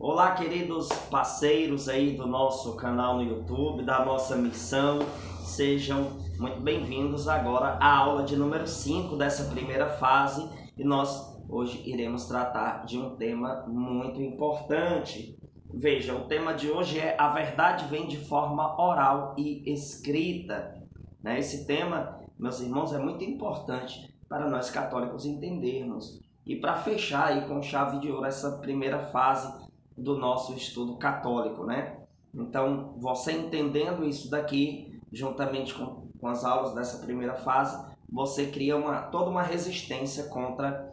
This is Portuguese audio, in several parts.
Olá, queridos parceiros aí do nosso canal no YouTube, da nossa missão. Sejam muito bem-vindos agora à aula de número 5 dessa primeira fase. E nós hoje iremos tratar de um tema muito importante. Veja, o tema de hoje é a verdade vem de forma oral e escrita. Esse tema, meus irmãos, é muito importante para nós católicos entendermos. E para fechar aí com chave de ouro essa primeira fase do nosso estudo católico, né? Então, você entendendo isso daqui, juntamente com as aulas dessa primeira fase, você cria toda uma resistência contra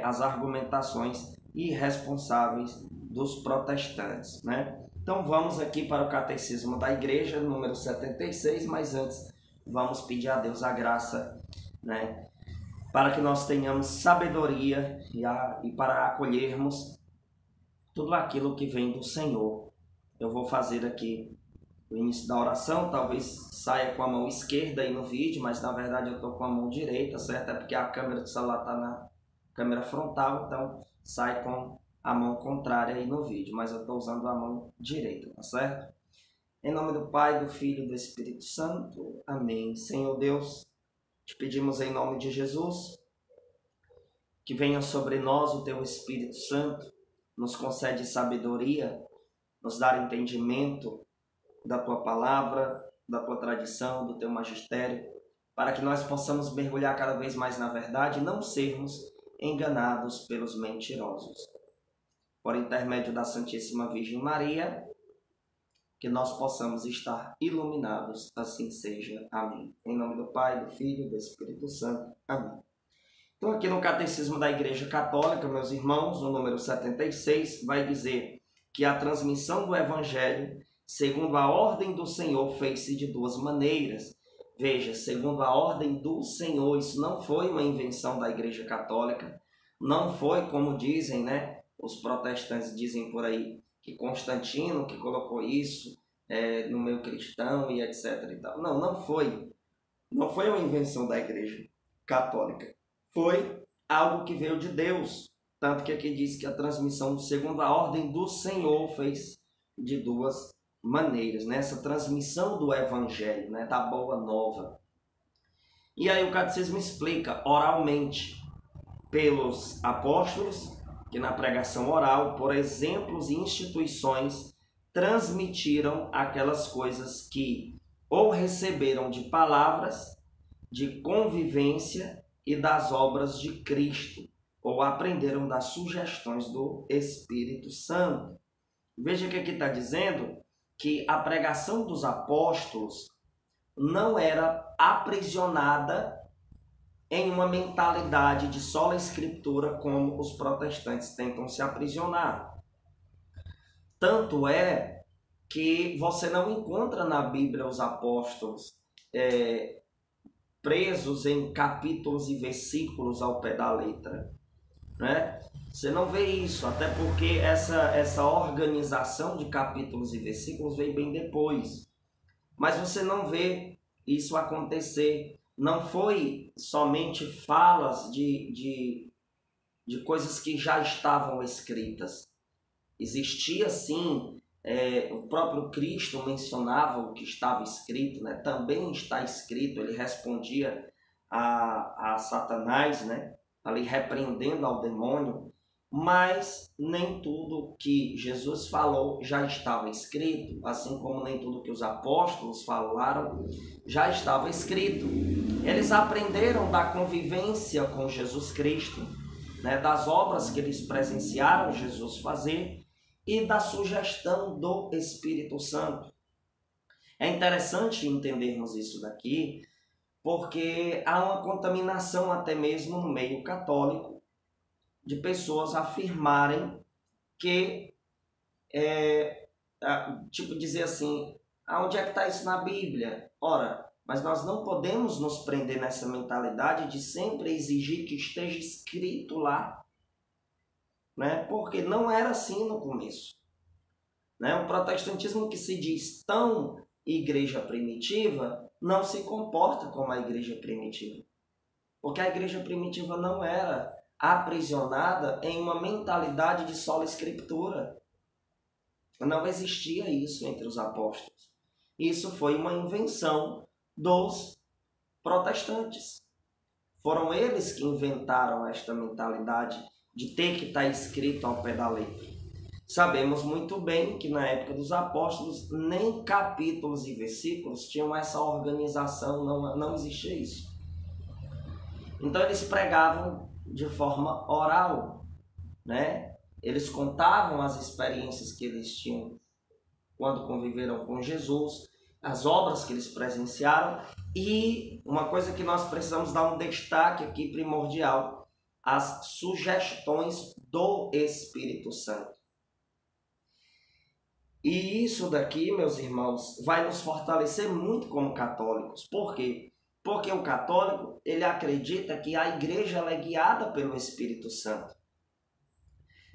as argumentações irresponsáveis dos protestantes, né? Então, vamos aqui para o Catecismo da Igreja, número 76, mas antes vamos pedir a Deus a graça, né? Para que nós tenhamos sabedoria e para acolhermos tudo aquilo que vem do Senhor. Eu vou fazer aqui o início da oração, talvez saia com a mão esquerda aí no vídeo, mas na verdade eu estou com a mão direita, certo? É porque a câmera do celular está na câmera frontal, então sai com a mão contrária aí no vídeo, mas eu estou usando a mão direita, tá certo? Em nome do Pai, do Filho e do Espírito Santo. Amém. Senhor Deus, te pedimos em nome de Jesus que venha sobre nós o teu Espírito Santo, nos concede sabedoria, nos dá entendimento da tua palavra, da tua tradição, do teu magistério, para que nós possamos mergulhar cada vez mais na verdade e não sermos enganados pelos mentirosos. Por intermédio da Santíssima Virgem Maria, que nós possamos estar iluminados, assim seja. Amém. Em nome do Pai, do Filho e do Espírito Santo. Amém. Então, aqui no Catecismo da Igreja Católica, meus irmãos, no número 76, vai dizer que a transmissão do Evangelho, segundo a ordem do Senhor, fez-se de duas maneiras. Veja, segundo a ordem do Senhor, isso não foi uma invenção da Igreja Católica, não foi, como dizem, né? Os protestantes dizem por aí, que Constantino que colocou isso no meio cristão e etc. E tal. Não, não foi. Não foi uma invenção da Igreja Católica. Foi algo que veio de Deus. Tanto que aqui diz que a transmissão, segundo a ordem do Senhor, fez de duas maneiras. Essa transmissão do Evangelho, da Boa Nova. E aí o Catecismo explica oralmente pelos apóstolos, que na pregação oral, por exemplos e instituições, transmitiram aquelas coisas que ou receberam de palavras, de convivência e das obras de Cristo, ou aprenderam das sugestões do Espírito Santo. Veja que aqui está dizendo que a pregação dos apóstolos não era aprisionada em uma mentalidade de sola escritura como os protestantes tentam se aprisionar. Tanto é que você não encontra na Bíblia os apóstolos presos em capítulos e versículos ao pé da letra, né? Você não vê isso, até porque essa organização de capítulos e versículos veio bem depois. Mas você não vê isso acontecer. Não foi somente falas de coisas que já estavam escritas. Existia sim, o próprio Cristo mencionava o que estava escrito, né? Também está escrito, ele respondia a Satanás, né? Ali repreendendo ao demônio, mas nem tudo que Jesus falou já estava escrito, assim como nem tudo que os apóstolos falaram já estava escrito. Eles aprenderam da convivência com Jesus Cristo, das obras que eles presenciaram Jesus fazer e da sugestão do Espírito Santo. É interessante entendermos isso daqui, porque há uma contaminação até mesmo no meio católico de pessoas afirmarem que, dizer assim, aonde é que está isso na Bíblia? Ora, mas nós não podemos nos prender nessa mentalidade de sempre exigir que esteja escrito lá, né? Porque não era assim no começo. O protestantismo que se diz tão igreja primitiva não se comporta como a igreja primitiva. Porque a igreja primitiva não era aprisionada em uma mentalidade de sola escritura. Não existia isso entre os apóstolos. Isso foi uma invenção dos protestantes. Foram eles que inventaram esta mentalidade de ter que estar escrito ao pé da letra. Sabemos muito bem que na época dos apóstolos nem capítulos e versículos tinham essa organização, não existia isso. Então eles pregavam de forma oral, né? Eles contavam as experiências que eles tinham quando conviveram com Jesus, as obras que eles presenciaram e uma coisa que nós precisamos dar um destaque aqui primordial, as sugestões do Espírito Santo. E isso daqui, meus irmãos, vai nos fortalecer muito como católicos. Por quê? Porque o católico, ele acredita que a igreja ela é guiada pelo Espírito Santo.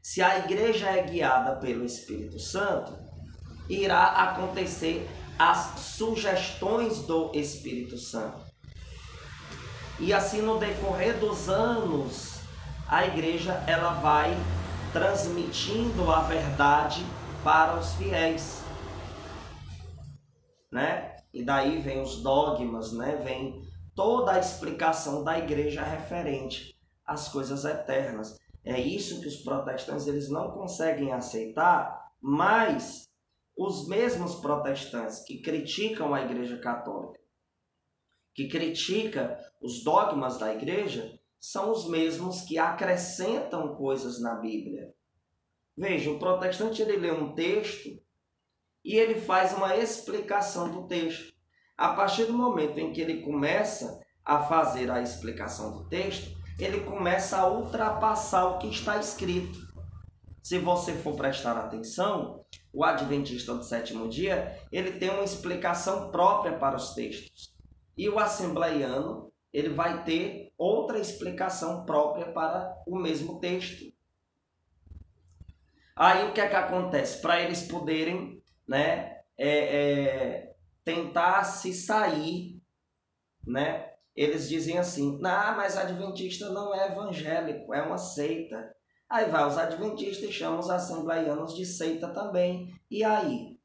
Se a igreja é guiada pelo Espírito Santo, irá acontecer as sugestões do Espírito Santo. E assim, no decorrer dos anos, a igreja ela vai transmitindo a verdade para os fiéis, né? E daí vem os dogmas, né? Vem toda a explicação da igreja referente às coisas eternas. É isso que os protestantes eles não conseguem aceitar, mas os mesmos protestantes que criticam a igreja católica, que criticam os dogmas da igreja, são os mesmos que acrescentam coisas na Bíblia. Veja, o protestante ele lê um texto e ele faz uma explicação do texto. A partir do momento em que ele começa a fazer a explicação do texto, ele começa a ultrapassar o que está escrito. Se você for prestar atenção, o adventista do sétimo dia, ele tem uma explicação própria para os textos. E o assembleiano, ele vai ter outra explicação própria para o mesmo texto. Aí o que é que acontece? Para eles poderem, né, tentar se sair, né? Eles dizem assim, mas adventista não é evangélico, é uma seita. Aí vai os adventistas e chamam os assembleianos de seita também. E aí?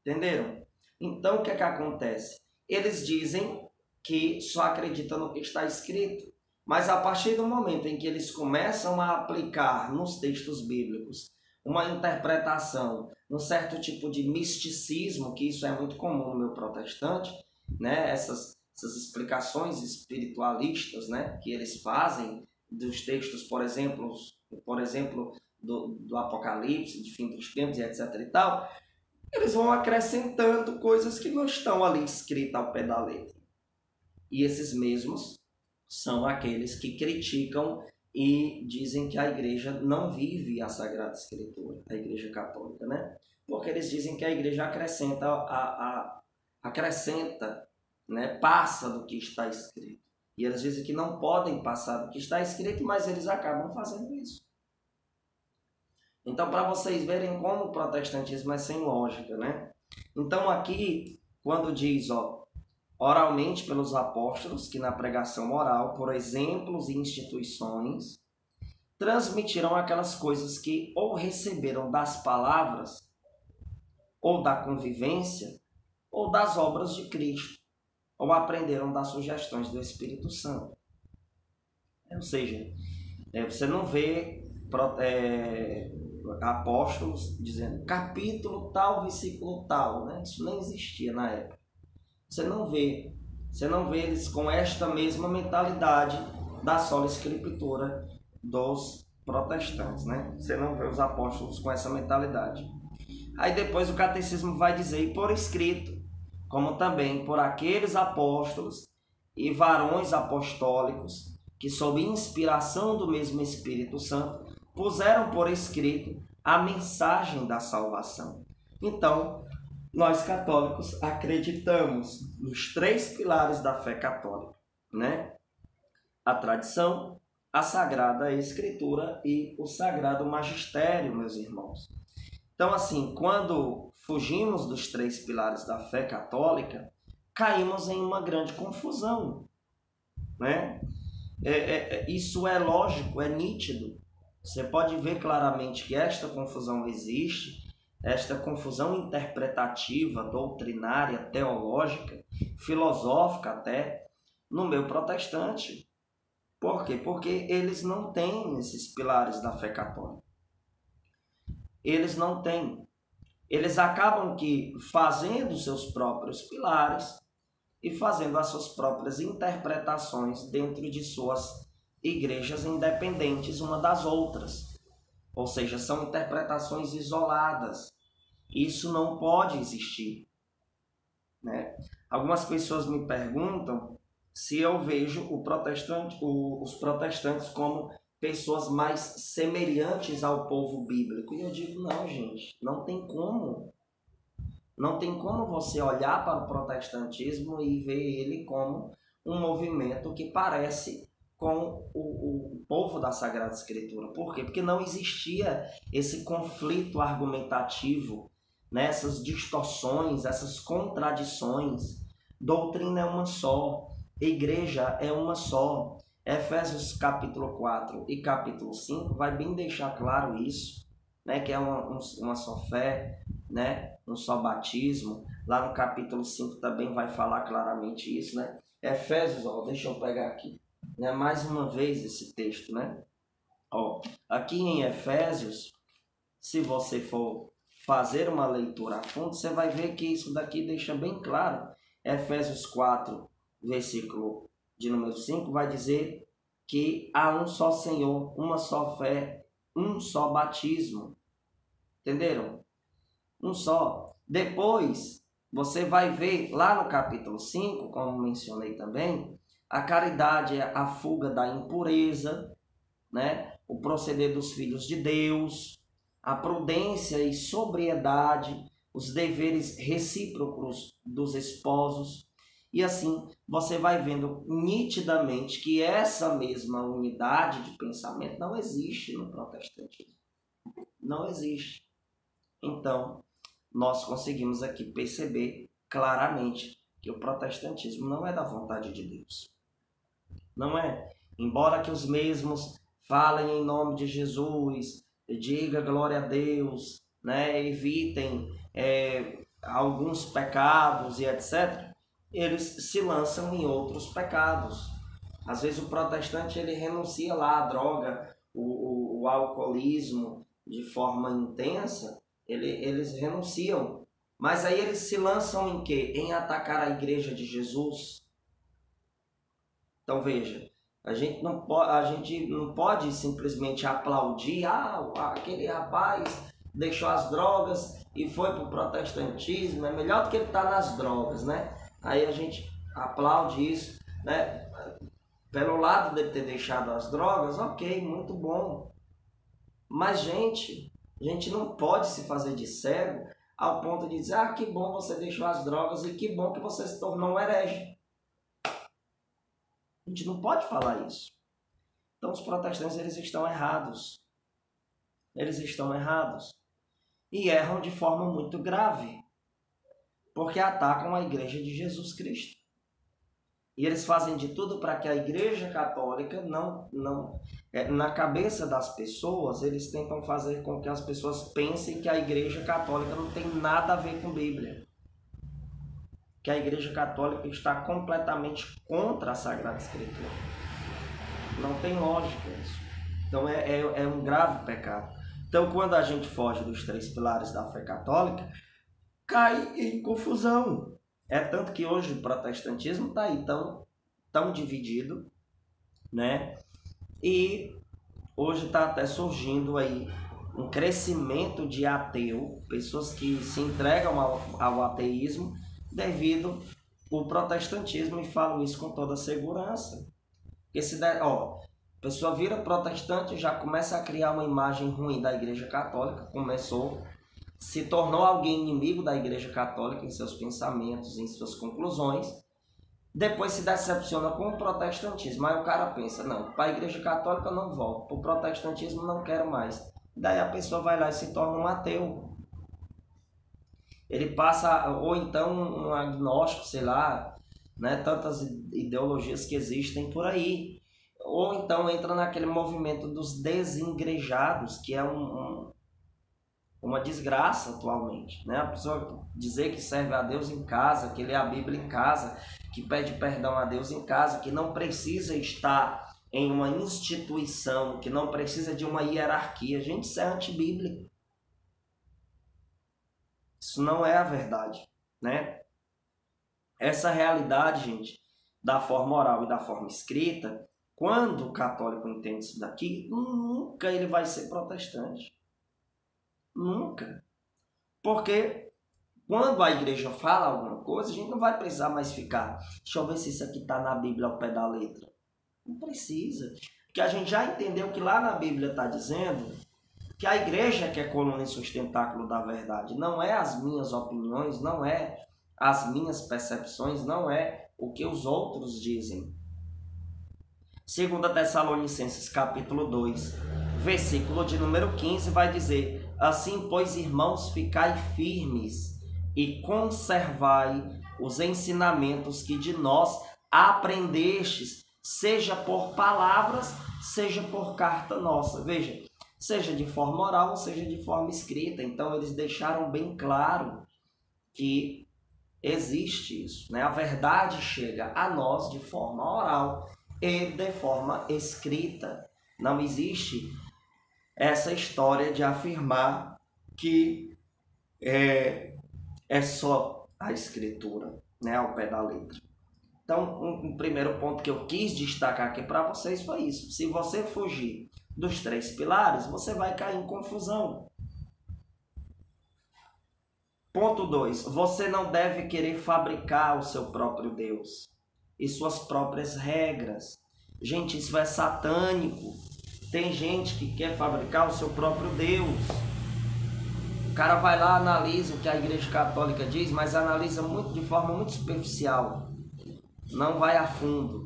Entenderam? Então o que é que acontece? Eles dizem que só acreditam no que está escrito. Mas a partir do momento em que eles começam a aplicar nos textos bíblicos uma interpretação, um certo tipo de misticismo, que isso é muito comum no meio protestante, né? Essas explicações espiritualistas, né? Que eles fazem dos textos, por exemplo do Apocalipse, de fim dos tempos e etc e tal, eles vão acrescentando coisas que não estão ali escritas ao pé da letra. E esses mesmos são aqueles que criticam e dizem que a igreja não vive a Sagrada Escritura, a igreja católica, né? Porque eles dizem que a igreja acrescenta, né? Passa do que está escrito. E eles dizem que não podem passar do que está escrito, mas eles acabam fazendo isso. Então, para vocês verem como o protestantismo é sem lógica, né? Então, aqui, quando diz, oralmente pelos apóstolos, que na pregação oral, por exemplos e instituições, transmitiram aquelas coisas que ou receberam das palavras, ou da convivência, ou das obras de Cristo, ou aprenderam das sugestões do Espírito Santo. Ou seja, você não vê apóstolos dizendo capítulo tal, versículo tal, né? Isso nem existia na época. Você não vê eles com esta mesma mentalidade da sola escritura dos protestantes, né? Você não vê os apóstolos com essa mentalidade. Aí depois o catecismo vai dizer, e por escrito, como também por aqueles apóstolos e varões apostólicos que, sob inspiração do mesmo Espírito Santo, puseram por escrito a mensagem da salvação. Então, nós católicos acreditamos nos 3 pilares da fé católica, né? A tradição, a Sagrada Escritura e o Sagrado Magistério, meus irmãos. Então, assim, quando fugimos dos 3 pilares da fé católica, caímos em uma grande confusão, né? Isso é lógico, é nítido. Você pode ver claramente que esta confusão existe esta confusão interpretativa, doutrinária, teológica, filosófica até, no meio protestante. Por quê? Porque eles não têm esses pilares da fé católica. Eles não têm. Eles acabam que fazendo seus próprios pilares e fazendo as suas próprias interpretações dentro de suas igrejas independentes uma das outras. Ou seja, são interpretações isoladas. Isso não pode existir, né? Algumas pessoas me perguntam se eu vejo os protestantes como pessoas mais semelhantes ao povo bíblico. E eu digo, não, gente, não tem como. Não tem como você olhar para o protestantismo e ver ele como um movimento que parece com o povo da Sagrada Escritura. Por quê? Porque não existia esse conflito argumentativo, né? Essas distorções, essas contradições. Doutrina é uma só, igreja é uma só. Efésios capítulo 4 e capítulo 5 vai bem deixar claro isso, né? Que é uma só fé, né? Um só batismo. Lá no capítulo 5 também vai falar claramente isso, né? Efésios, ó, deixa eu pegar aqui, né? Mais uma vez esse texto, né? Ó, aqui em Efésios, se você for fazer uma leitura a fundo, você vai ver que isso daqui deixa bem claro. Efésios 4, versículo de número 5, vai dizer que há um só Senhor, uma só fé, um só batismo. Entenderam? Um só. Depois, você vai ver lá no capítulo 5, como mencionei também, a caridade é a fuga da impureza, né? O proceder dos filhos de Deus, a prudência e sobriedade, os deveres recíprocos dos esposos. E assim, você vai vendo nitidamente que essa mesma unidade de pensamento não existe no protestantismo. Não existe. Então, nós conseguimos aqui perceber claramente que o protestantismo não é da vontade de Deus. Não é. Embora que os mesmos falem em nome de Jesus, diga glória a Deus, né, evitem alguns pecados e etc., eles se lançam em outros pecados. Às vezes o protestante ele renuncia lá à droga, o alcoolismo de forma intensa, eles renunciam. Mas aí eles se lançam em quê? Em atacar a igreja de Jesus. Então veja, a gente não pode simplesmente aplaudir, aquele rapaz deixou as drogas e foi para o protestantismo, é melhor do que ele estar nas drogas, né? Aí a gente aplaude isso, né? Pelo lado dele ter deixado as drogas, ok, muito bom. Mas, gente, a gente não pode se fazer de cego ao ponto de dizer, que bom você deixou as drogas e que bom que você se tornou um herege. A gente não pode falar isso. Então, os protestantes, eles estão errados. Eles estão errados. E erram de forma muito grave. Porque atacam a igreja de Jesus Cristo. E eles fazem de tudo para que a igreja católica na cabeça das pessoas, eles tentam fazer com que as pessoas pensem que a igreja católica não tem nada a ver com Bíblia. Que a igreja católica está completamente contra a Sagrada Escritura. Não tem lógica isso. Então é um grave pecado. Então quando a gente foge dos 3 pilares da fé católica, cai em confusão. É tanto que hoje o protestantismo está aí tão dividido, né? E hoje está até surgindo aí um crescimento de ateu, pessoas que se entregam ao ateísmo devido ao protestantismo, e falo isso com toda segurança. Porque a pessoa vira protestante e já começa a criar uma imagem ruim da igreja católica, se tornou alguém inimigo da igreja católica em seus pensamentos, em suas conclusões, depois se decepciona com o protestantismo. Aí o cara pensa, não, para a igreja católica eu não volto, para o protestantismo não quero mais. Daí a pessoa vai lá e se torna um ateu. Ele passa, ou então um agnóstico, sei lá, né, tantas ideologias que existem por aí. Ou então entra naquele movimento dos desengrejados, que é uma desgraça atualmente, né? A pessoa dizer que serve a Deus em casa, que lê a Bíblia em casa, que pede perdão a Deus em casa, que não precisa estar em uma instituição, que não precisa de uma hierarquia. Gente, isso é antibíblico. Isso não é a verdade, né? Essa realidade, gente, da forma oral e da forma escrita, quando o católico entende isso daqui, nunca ele vai ser protestante. Nunca. Porque quando a igreja fala alguma coisa, a gente não vai precisar mais ficar, deixa eu ver se isso aqui está na Bíblia ao pé da letra. Não precisa. Porque a gente já entendeu que lá na Bíblia está dizendo que a igreja é que é coluna e sustentáculo da verdade. Não é as minhas opiniões, não é as minhas percepções, não é o que os outros dizem. 2 Tessalonicenses capítulo 2, versículo de número 15 vai dizer: assim, pois, irmãos, ficai firmes e conservai os ensinamentos que de nós aprendestes, seja por palavras, seja por carta nossa. Veja, seja de forma oral, seja de forma escrita. Então, eles deixaram bem claro que existe isso, né? A verdade chega a nós de forma oral e de forma escrita. Não existe essa história de afirmar que é só a escritura, né, ao pé da letra. Então, um primeiro ponto que eu quis destacar aqui para vocês foi isso. Se você fugir dos 3 pilares, você vai cair em confusão. Ponto 2. Você não deve querer fabricar o seu próprio Deus e suas próprias regras. Gente, isso é satânico. Tem gente que quer fabricar o seu próprio Deus. O cara vai lá, analisa o que a Igreja Católica diz, mas analisa de forma muito superficial. Não vai a fundo.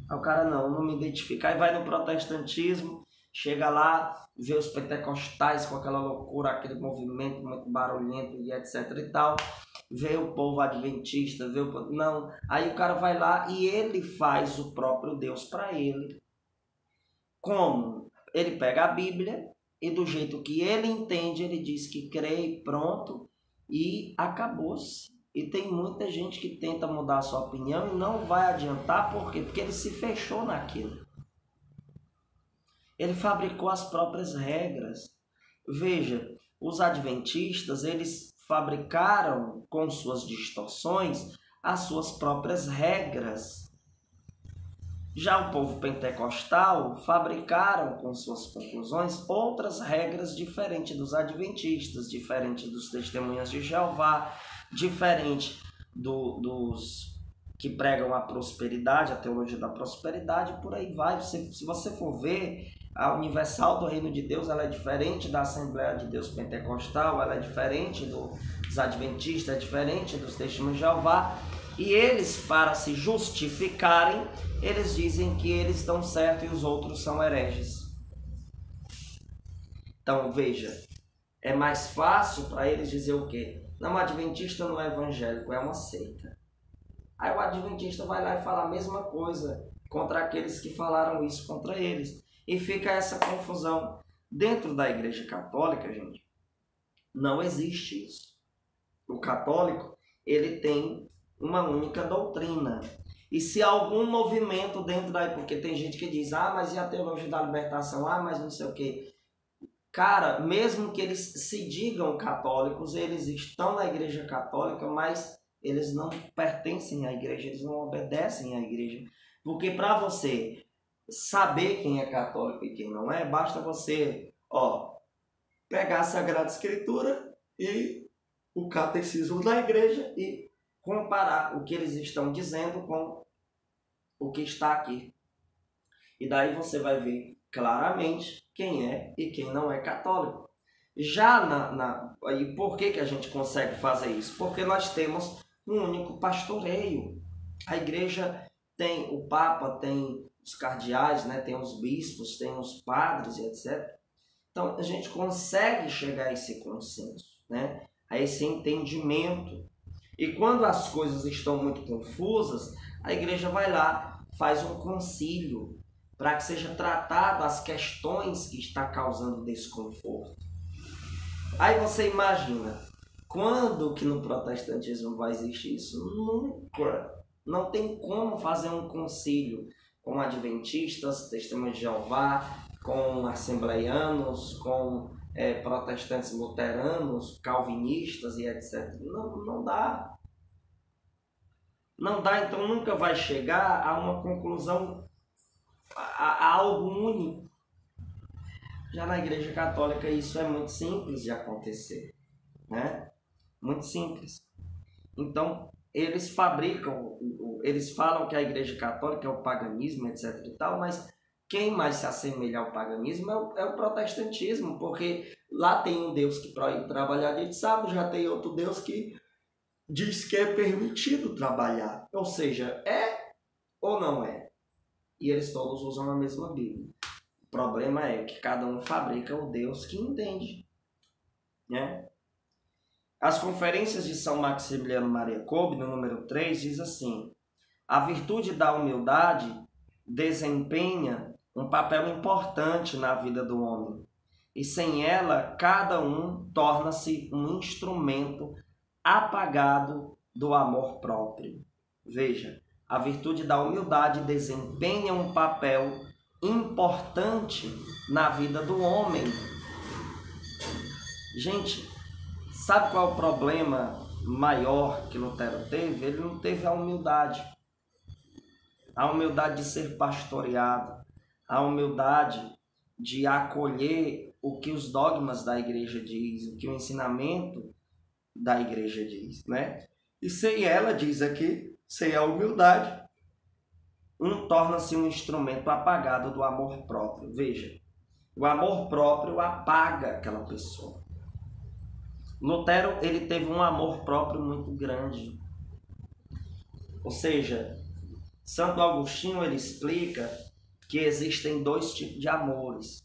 Aí o cara não me identifica. Aí vai no protestantismo, chega lá, vê os pentecostais com aquela loucura, aquele movimento muito barulhento e etc e tal. Vê o povo adventista, vê o povo... Não. Aí o cara vai lá e ele faz o próprio Deus para ele. Como? Ele pega a Bíblia e do jeito que ele entende, ele diz que crê e pronto, e acabou-se. E tem muita gente que tenta mudar a sua opinião e não vai adiantar. Por quê? Porque ele se fechou naquilo. Ele fabricou as próprias regras. Veja, os adventistas, eles fabricaram com suas distorções as suas próprias regras. Já o povo pentecostal fabricaram com suas conclusões outras regras diferentes dos adventistas, diferentes dos testemunhas de Jeová, diferente dos que pregam a prosperidade, a teologia da prosperidade, por aí vai. Se você for ver, a Universal do Reino de Deus, ela é diferente da Assembleia de Deus Pentecostal, ela é diferente dos adventistas, é diferente dos testemunhos de Jeová. E eles, para se justificarem, eles dizem que eles estão certos e os outros são hereges. Então, veja, é mais fácil para eles dizer o quê? Não, o adventista não é evangélico, é uma seita. Aí o adventista vai lá e fala a mesma coisa contra aqueles que falaram isso contra eles. E fica essa confusão. Dentro da Igreja Católica, gente, não existe isso. O católico, ele tem uma única doutrina. E se algum movimento dentro daí, porque tem gente que diz, mas e a teologia da libertação? Mas não sei o quê. Cara, mesmo que eles se digam católicos, eles estão na Igreja Católica, mas eles não pertencem à igreja, eles não obedecem à igreja. Porque para você saber quem é católico e quem não é, basta você pegar a Sagrada Escritura e o catecismo da igreja e comparar o que eles estão dizendo com o que está aqui. E daí você vai ver claramente quem é e quem não é católico. Já e por que a gente consegue fazer isso? Porque nós temos um único pastoreio. A igreja tem o Papa, tem os cardeais, né? Tem os bispos, tem os padres e etc. Então a gente consegue chegar a esse consenso, né? A esse entendimento. E quando as coisas estão muito confusas, a igreja vai lá, faz um concílio para que seja tratado as questões que está causando desconforto. Aí você imagina, quando que no protestantismo vai existir isso? Nunca. Não tem como fazer um concílio com adventistas, testemunhas de Jeová, com assembleianos, com protestantes luteranos, calvinistas e etc. Não dá. Não dá, então nunca vai chegar a uma conclusão, a algo único. Já na Igreja Católica isso é muito simples de acontecer, né? Muito simples. Então, eles fabricam, eles falam que a Igreja Católica é o paganismo, etc e tal, mas quem mais se assemelha ao paganismo é o protestantismo, porque lá tem um Deus que proíbe trabalhar dia de sábado, já tem outro Deus que diz que é permitido trabalhar. Ou seja, é ou não é? E eles todos usam a mesma Bíblia. O problema é que cada um fabrica o Deus que entende, né? As conferências de São Maximiliano Maria Kolbe, no número 3, diz assim: a virtude da humildade desempenha um papel importante na vida do homem, e sem ela, cada um torna-se um instrumento apagado do amor próprio. Veja, a virtude da humildade desempenha um papel importante na vida do homem. Gente, sabe qual é o problema maior que Lutero teve? Ele não teve a humildade. A humildade de ser pastoreado, a humildade de acolher o que os dogmas da igreja diz, o que o ensinamento da igreja diz, né? E sem ela, diz aqui, sem a humildade, torna-se um instrumento apagado do amor próprio. Veja, o amor próprio apaga aquela pessoa. Lutero, ele teve um amor próprio muito grande. Ou seja, Santo Agostinho, ele explica que existem dois tipos de amores,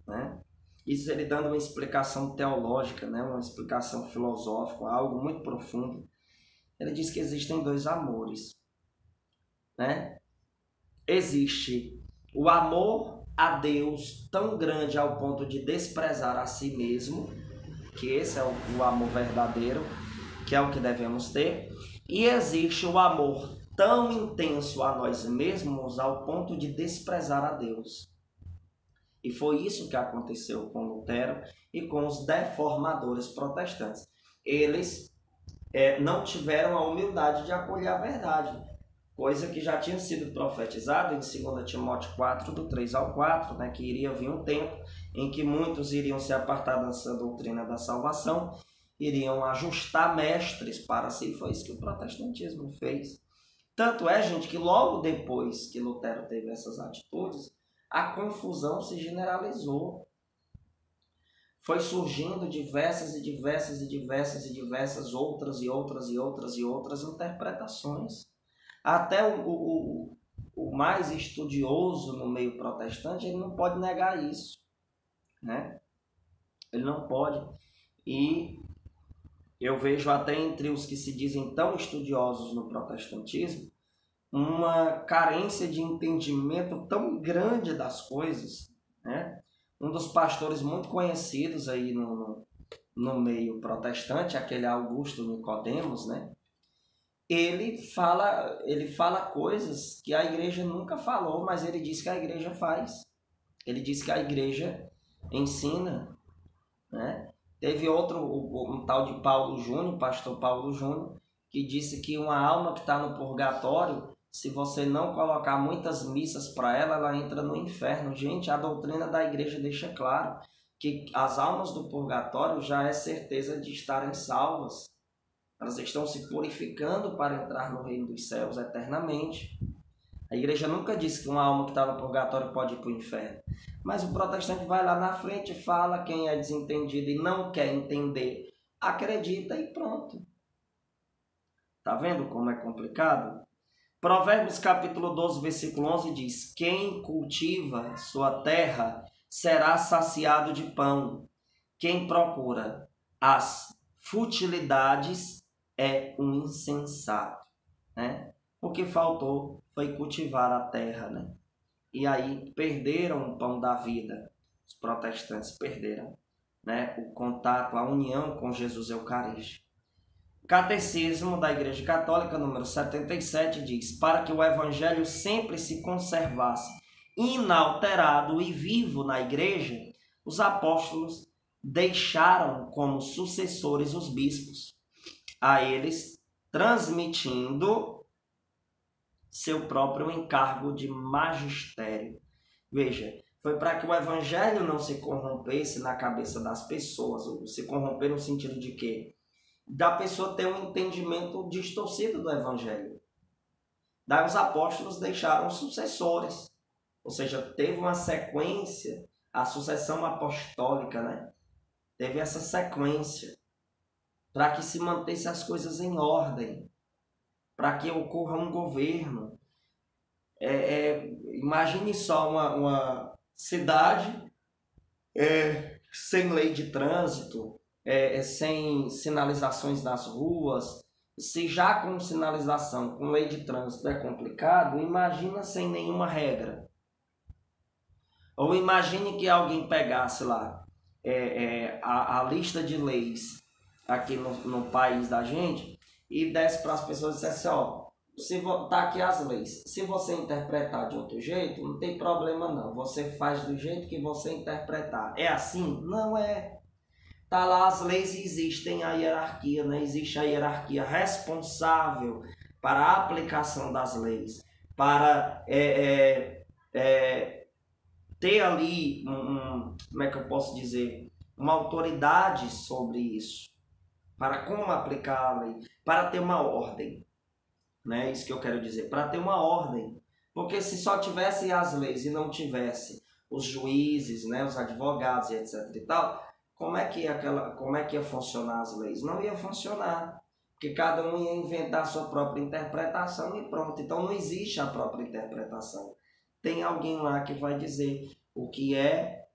né? Isso ele dando uma explicação teológica, né? Uma explicação filosófica, algo muito profundo. Ele diz que existem dois amores, né? Existe o amor a Deus tão grande ao ponto de desprezar a si mesmo, que esse é o amor verdadeiro, que é o que devemos ter. E existe o amor tão intenso a nós mesmos ao ponto de desprezar a Deus. E foi isso que aconteceu com Lutero e com os deformadores protestantes. Eles não tiveram a humildade de acolher a verdade, coisa que já tinha sido profetizada em 2 Timóteo 4, do 3 ao 4, né, que iria vir um tempo em que muitos iriam se apartar dessa doutrina da salvação, iriam ajustar mestres para si. Foi isso que o protestantismo fez. Tanto é, gente, que logo depois que Lutero teve essas atitudes, a confusão se generalizou. Foi surgindo diversas outras interpretações. Até o mais estudioso no meio protestante, ele não pode negar isso, né? Ele não pode. E eu vejo até entre os que se dizem tão estudiosos no protestantismo, uma carência de entendimento tão grande das coisas, né? Um dos pastores muito conhecidos aí no meio protestante, aquele Augusto Nicodemos, né? Ele fala coisas que a igreja nunca falou, mas ele diz que a igreja faz. Ele diz que a igreja ensina, né? Teve outro, um tal de Paulo Júnior, pastor Paulo Júnior, que disse que uma alma que está no purgatório, se você não colocar muitas missas para ela, ela entra no inferno. Gente, a doutrina da igreja deixa claro que as almas do purgatório já é certeza de estarem salvas. Elas estão se purificando para entrar no reino dos céus eternamente. A igreja nunca disse que uma alma que está no purgatório pode ir para o inferno. Mas o protestante vai lá na frente e fala, quem é desentendido e não quer entender, acredita e pronto. Tá vendo como é complicado? Provérbios capítulo 12, versículo 11 diz: quem cultiva sua terra será saciado de pão. Quem procura as futilidades é um insensato, né? O que faltou foi cultivar a terra, né? E aí perderam o pão da vida. Os protestantes perderam né, o contato, a união com Jesus Eucarístico. Catecismo da Igreja Católica, número 77, diz: para que o Evangelho sempre se conservasse inalterado e vivo na Igreja, os apóstolos deixaram como sucessores os bispos, a eles transmitindo seu próprio encargo de magistério. Veja, foi para que o Evangelho não se corrompesse na cabeça das pessoas, se corromper no sentido de quê? Da pessoa ter um entendimento distorcido do Evangelho. Daí os apóstolos deixaram sucessores, ou seja, teve uma sequência, a sucessão apostólica, né? Teve essa sequência para que se mantesse as coisas em ordem, para que ocorra um governo. Imagine só uma cidade sem lei de trânsito, sem sinalizações nas ruas. Se já com sinalização, com lei de trânsito é complicado, imagina sem nenhuma regra. Ou imagine que alguém pegasse lá a lista de leis aqui no país da gente e desse para as pessoas e dissesse, ó, tá aqui as leis. Se você interpretar de outro jeito, não tem problema não. Você faz do jeito que você interpretar. É assim? Não é. Tá lá as leis e existem a hierarquia, né? Existe a hierarquia responsável para a aplicação das leis, para ter ali, como é que eu posso dizer, uma autoridade sobre isso, para como aplicar a lei, para ter uma ordem, né? Isso que eu quero dizer, para ter uma ordem, porque se só tivesse as leis e não tivesse os juízes, né, os advogados e etc e tal, como é que ia funcionar as leis? Não ia funcionar, porque cada um ia inventar a sua própria interpretação e pronto. Então não existe a própria interpretação. Tem alguém lá que vai dizer o que é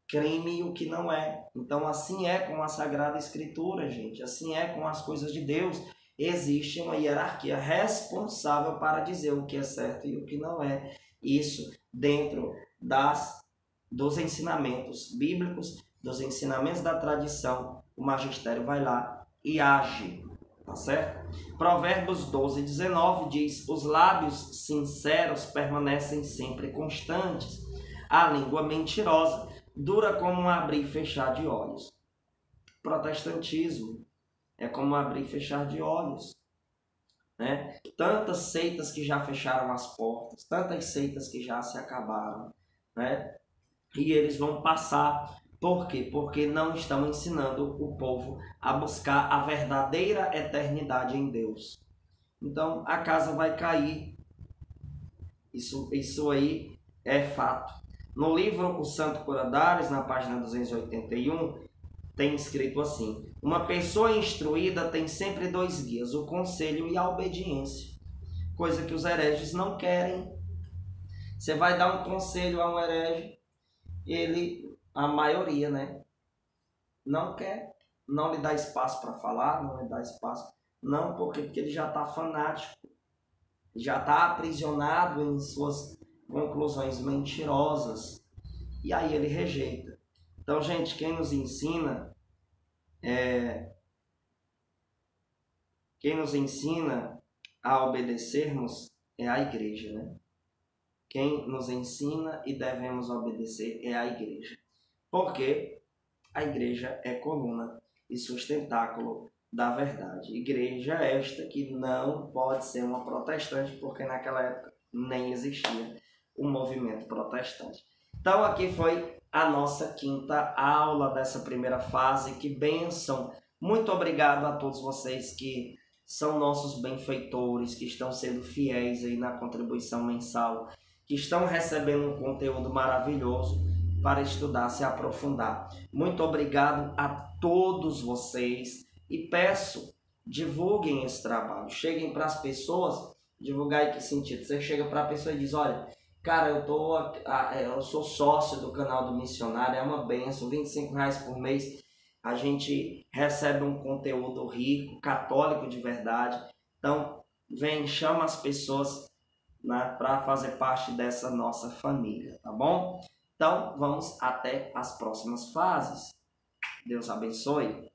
crime e o que não é. Então assim é com a Sagrada Escritura, gente. Assim é com as coisas de Deus. Existe uma hierarquia responsável para dizer o que é certo e o que não é. Isso dentro dos ensinamentos bíblicos, dos ensinamentos da tradição, o magistério vai lá e age, tá certo? Provérbios 12, 19 diz: os lábios sinceros permanecem sempre constantes, a língua mentirosa dura como um abrir e fechar de olhos. Protestantismo é como abrir e fechar de olhos, né? Tantas seitas que já fecharam as portas, tantas seitas que já se acabaram, né? E eles vão passar. Por quê? Porque não estão ensinando o povo a buscar a verdadeira eternidade em Deus. Então a casa vai cair. Isso aí é fato. No livro O Santo Coradares, na página 281, tem escrito assim: uma pessoa instruída tem sempre dois guias, o conselho e a obediência. Coisa que os hereges não querem. Você vai dar um conselho a um herege, a maioria, né, não quer, não lhe dá espaço para falar, não lhe dá espaço. Não, porque ele já está fanático, já está aprisionado em suas conclusões mentirosas, e aí ele rejeita. Então, gente, quem nos ensina a obedecermos é a igreja, né? Quem nos ensina e devemos obedecer é a igreja. Porque a igreja é coluna e sustentáculo da verdade. Igreja esta que não pode ser uma protestante, porque naquela época nem existia o movimento protestante. Então aqui foi a nossa quinta aula dessa primeira fase. Que bênção! Muito obrigado a todos vocês que são nossos benfeitores, que estão sendo fiéis aí na contribuição mensal, que estão recebendo um conteúdo maravilhoso para estudar, se aprofundar. Muito obrigado a todos vocês e peço, divulguem esse trabalho, cheguem para as pessoas. Divulgar em que sentido? Você chega para a pessoa e diz: olha, cara, eu sou sócio do canal do Missionário, é uma benção, R$25 por mês, a gente recebe um conteúdo rico, católico de verdade. Então, vem, chama as pessoas, né, para fazer parte dessa nossa família, tá bom? Então, vamos até as próximas fases. Deus abençoe.